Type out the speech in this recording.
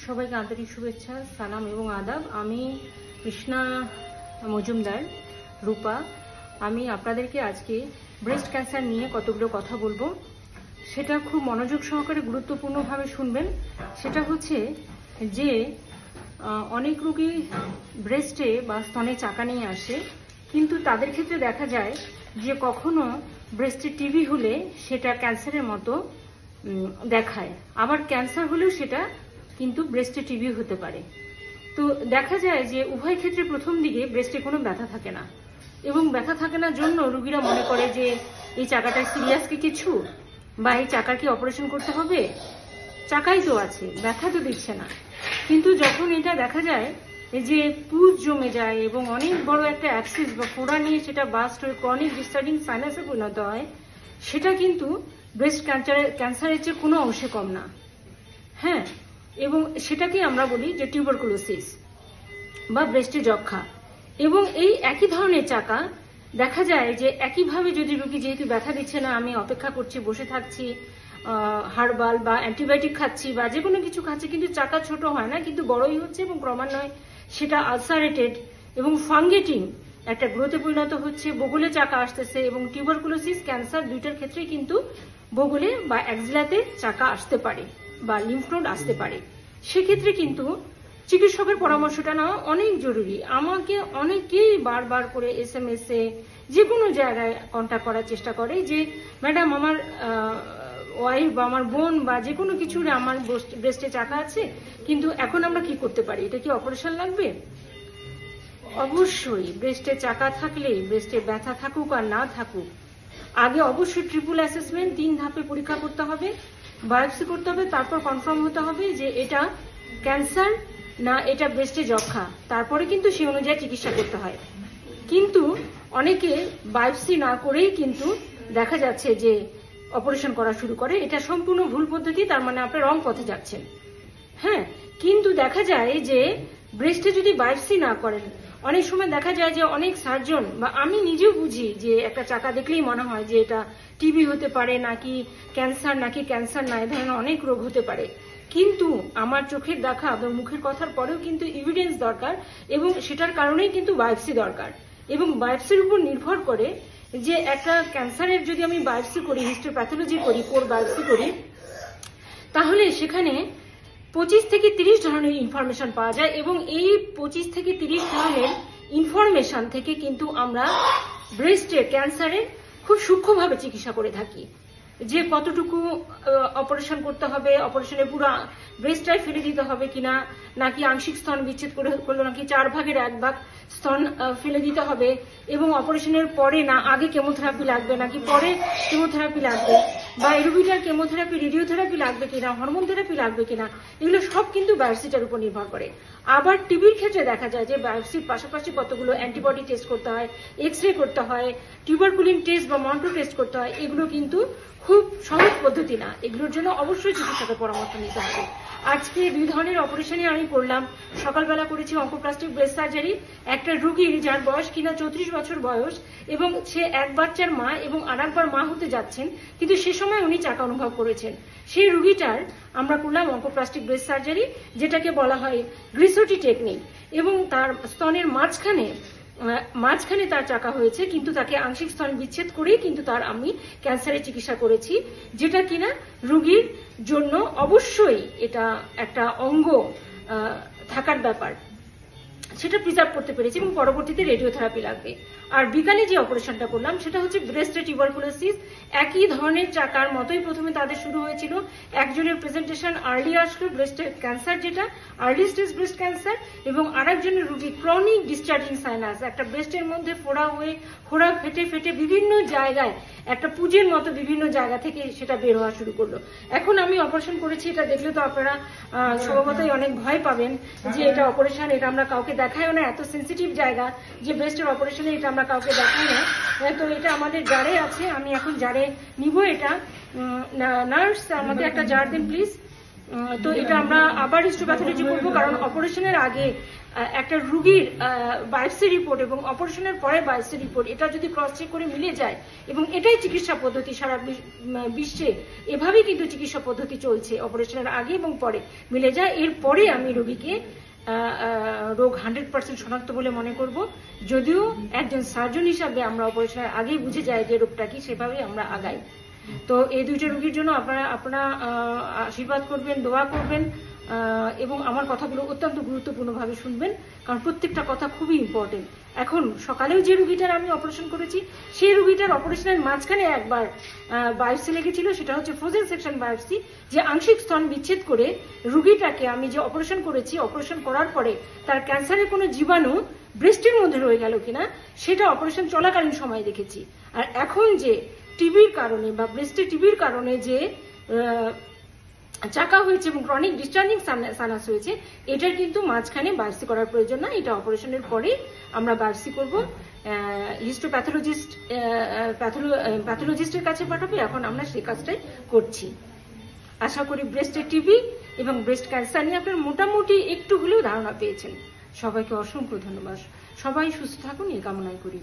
সবাইকে আন্তরিক শুভেচ্ছা, সালাম এবং আদাব। আমি কৃষ্ণা মজুমদার রূপা। আমি আপনাদেরকে আজকে ব্রেস্ট ক্যান্সার নিয়ে কতগুলো কথা বলবো। সেটা খুব মনোযোগ সহকারে গুরুত্বপূর্ণভাবে শুনবেন। সেটা হচ্ছে যে অনেক রোগী ব্রেস্টে বা স্তনে চাকা নিয়ে আসে, কিন্তু তাদের ক্ষেত্রে দেখা যায় যে কখনো ব্রেস্টে টিবি হলে সেটা ক্যান্সারের মতো দেখায়, আবার ক্যান্সার হলেও সেটা কিন্তু ব্রেস্টে টিবি হতে পারে। তো দেখা যায় যে উভয় ক্ষেত্রে প্রথম দিকে ব্রেস্টে কোনো ব্যথা থাকে না, এবং ব্যথা থাকে না জন্য রোগীরা মনে করে যে এই চাকাটা সিরিয়াস কি কিছু, বা এই চাকার কি অপারেশন করতে হবে, চাকাই তো আছে, ব্যথা তো দিচ্ছে না। কিন্তু যখন এটা দেখা যায় যে পুজ জমে যায় এবং অনেক বড় একটা অ্যাক্সিস বা ফোড়া নিয়ে সেটা বাস্ট হয়ে ক্রনিক ডিসচার্জিং সাইনাসে পরিণত হয়, সেটা কিন্তু ব্রেস্ট ক্যান্সারের চেয়ে কোনো অংশে কম না। হ্যাঁ, এবং সেটাকে আমরা বলি যে টিউবারকুলোসিস বা ব্রেস্টে যক্ষা। এবং এই একই ধরনের চাকা দেখা যায় যে একইভাবে যদি রোগী যেহেতু ব্যথা দিচ্ছে না, আমি অপেক্ষা করছি, বসে থাকছি, হার্বাল বা অ্যান্টিবায়োটিক খাচ্ছি বা যে কোনো কিছু খাচ্ছি, কিন্তু চাকা ছোট হয় না, কিন্তু বড়ই হচ্ছে এবং ক্রমান্বয়ে সেটা আলসারেটেড এবং ফাঙ্গেটিং একটা গ্রোথে পরিণত হচ্ছে, বগলে চাকা আসতেছে। এবং টিউবারকুলোসিস ক্যান্সার দুইটার ক্ষেত্রেই কিন্তু বগলে বা অ্যাক্সিলাতে চাকা আসতে পারে বা লিম্ফ নোড আসতে পারে। সেক্ষেত্রে কিন্তু চিকিৎসকের পরামর্শটা নেওয়া অনেক জরুরি। আমাকে অনেকেই বারবার করে SMS এ যে কোনো জায়গায় কন্ট্যাক্ট করার চেষ্টা করে যে ম্যাডাম আমার ওয়াইফ বা আমার বোন বা যে কোনো কিছুর আমার ব্রেস্টে চাকা আছে, কিন্তু এখন আমরা কি করতে পারি, এটা কি অপারেশন লাগবে? অবশ্যই ব্রেস্টে চাকা থাকলে, ব্রেস্টে ব্যথা থাকুক আর না থাকুক, আগে অবশ্যই ট্রিপল অ্যাসেসমেন্ট 3 ধাপে পরীক্ষা করতে হবে, বায়োপসি করতে হবে, তারপর কনফার্ম হতে হবে যে এটা ক্যান্সার না এটা ব্রেস্টে যক্ষা, তারপরে কিন্তু সেই অনুযায়ী চিকিৎসা করতে হয়। কিন্তু অনেকে বায়োপসি না করেই কিন্তু দেখা যাচ্ছে যে অপারেশন করা শুরু করে। এটা সম্পূর্ণ ভুল পদ্ধতি, তার মানে আপনি রং পথে যাচ্ছেন। হ্যাঁ, কিন্তু দেখা যায় যে ব্রেস্টে যদি বায়োপসি না করেন, অনেক সময় দেখা যায় যে অনেক সার্জন বা আমি নিজেও বুঝি যে একটা চাকা দেখলেই মনে হয় যে এটা টিবি হতে পারে নাকি ক্যান্সার, নাকি ক্যান্সার না, এ ধরনের অনেক রোগ হতে পারে। কিন্তু আমার চোখের দেখা বা মুখের কথার পরেও কিন্তু এভিডেন্স দরকার, এবং সেটার কারণেই কিন্তু বায়োপসি দরকার। এবং বায়োপসির উপর নির্ভর করে যে একটা ক্যান্সারের যদি আমি বায়োপসি করি, হিস্টোপ্যাথোলজি করি, কোর বায়োপসি করি, তাহলে সেখানে 25 থেকে 30 ধরনের ইনফরমেশন পাওয়া যায়। এবং এই 25 থেকে 30 ধরনের ইনফরমেশন থেকে কিন্তু আমরা ব্রেস্টের ক্যান্সারের খুব সূক্ষ্মভাবে চিকিৎসা করে থাকি। যে কতটুকু অপারেশন করতে হবে, অপারেশনে পুরো ব্রেস্টটাই ফেলে দিতে হবে কিনা, নাকি আংশিক স্তন বিচ্ছেদ করলো নাকি 4 ভাগের 1 ভাগ স্তন ফেলে দিতে হবে, এবং অপারেশনের পরে না আগে কেমোথেরাপি লাগবে নাকি পরে কেমোথেরাপি লাগবে, বা এরোবিটার কেমোথেরাপি, রেডিওথেরাপি লাগবে কিনা, হরমোন থেরাপি লাগবে কিনা, এগুলো সব কিন্তু বায়োপসিটার উপর নির্ভর করে। আবার টিবির ক্ষেত্রে দেখা যায় যে বায়োপসির পাশাপাশি কতগুলো অ্যান্টিবডি টেস্ট করতে হয়, এক্সরে করতে হয়, টিউবারকুলিন টেস্ট বা মন্টো টেস্ট করতে হয়। এগুলো কিন্তু খুব সহজ পদ্ধতি না, এগুলোর জন্য অবশ্যই চিকিৎসকের পরামর্শ নিতে হবে। আজকে 2 ধরনের অপারেশনই আমি করলাম। সকালবেলা করেছি অঙ্কোপ্লাস্টিক ব্রেস্ট সার্জারি, একটা রোগীর যার বয়স কিনা 34 বছর বয়স, এবং সে এক বাচ্চার মা এবং আরেকবার মা হতে যাচ্ছেন, কিন্তু সে সময় উনি চাকা অনুভব করেছেন। সেই রোগীটার আমরা করলাম অঙ্কোপ্লাস্টিক ব্রেস্ট সার্জারি, যেটাকে বলা হয় গ্রিসোটি টেকনিক, এবং তার স্তনের মাঝখানে তার চাকা হয়েছে, কিন্তু তাকে আংশিক স্তন বিচ্ছেদ করেই কিন্তু তার আমি ক্যান্সারের চিকিৎসা করেছি, যেটা কিনা রোগীর জন্য অবশ্যই এটা একটা অঙ্গ থাকার ব্যাপার, সেটা প্রিজার্ভ করতে পেরেছি, এবং পরবর্তীতে রেডিওথেরাপি লাগবে। আর বিকালে যে অপারেশনটা করলাম সেটা হচ্ছে ব্রেস্টে টিউবারকুলোসিস। একই ধরনের চাকার মতোই প্রথমে তাদের শুরু হয়েছিল, একজনের প্রেজেন্টেশন আর্লি আসলো ব্রেস্টে ক্যান্সার, যেটা আর্লি স্টেজ ব্রেস্ট ক্যান্সার, এবং আরেকজনের রোগী ক্রনিক ডিসচার্জিং সাইনাস, একটা ব্রেস্টের মধ্যে ফোড়া ফেটে ফেটে বিভিন্ন জায়গায় একটা পুজের মতো বিভিন্ন জায়গা থেকে সেটা বের হওয়া শুরু করলো। এখন আমি অপারেশন করেছি, এটা দেখলে তো আপনারা স্বভাবতই অনেক ভয় পাবেন যে এটা অপারেশন, এটা আমরা কাউকে দেখাইও না, এত সেন্সিটিভ জায়গা যে ব্রেস্টের অপারেশনে এটা আমরা কাউকে দেখাই না। তো এটা আমাদের জারে আছে, আমি এখন জারে নিব। এটা নার্স আমাকে একটা জার দেন প্লিজ। তো এটা আমরা আবার হিস্টোপ্যাথোলজি করবো, কারণ অপারেশনের আগে একটা রুগীর বায়োপসি রিপোর্ট এবং অপারেশনের পরে বায়োপসি রিপোর্ট এটা যদি ক্রস চেক করে মিলে যায়, এবং এটাই চিকিৎসা পদ্ধতি সারা বিশ্বে, এভাবেই কিন্তু চিকিৎসা পদ্ধতি চলছে, অপারেশনের আগে এবং পরে মিলে যায়, এরপরে আমি রোগীকে রোগ 100% শনাক্ত বলে মনে করব। যদিও একজন সার্জন হিসাবে আমরা অপারেশনের আগেই বুঝে যাই যে রোগটা কি, সেভাবেই আমরা আগাই। তো এই দুইটা রোগীর জন্য আপনারা আশীর্বাদ করবেন, দোয়া করবেন, এবং আমার কথাগুলো অত্যন্ত গুরুত্বপূর্ণভাবে শুনবেন, কারণ প্রত্যেকটা কথা খুবই ইম্পর্টেন্ট। এখন সকালেও যে রোগীটার আমি অপারেশন করেছি, সেই রোগীটার অপারেশনের মাঝখানে একবার বায়োপসি লেগেছিল, সেটা হচ্ছে ফ্রোজেন সেকশন বায়োপসি, যে আংশিক স্তন বিচ্ছেদ করে রোগীটাকে আমি যে অপারেশন করেছি, অপারেশন করার পরে তার ক্যান্সারের কোনো জীবাণু ব্রেস্টের মধ্যে রয়ে গেল কিনা সেটা অপারেশন চলাকালীন সময় দেখেছি। আর এখন যে টিবির কারণে বা ব্রেস্টে টিবির কারণে যে চাকা হয়েছে এবং ক্রনিক ডিসচার্জিং সানাস হয়েছে, এটার কিন্তু মাঝখানে বায়োপসি করার প্রয়োজন না, এটা অপারেশনের পরে আমরা বায়োপসি করব। প্যাথোলজিস্টের কাছে পাঠাবো, এখন আমরা সেই কাজটাই করছি। আশা করি ব্রেস্টের টিবি এবং ব্রেস্ট ক্যান্সার নিয়ে আপনার মোটামুটি একটু হলেও ধারণা পেয়েছেন। সবাইকে অসংখ্য ধন্যবাদ। সবাই সুস্থ থাকুন এই কামনাই করি।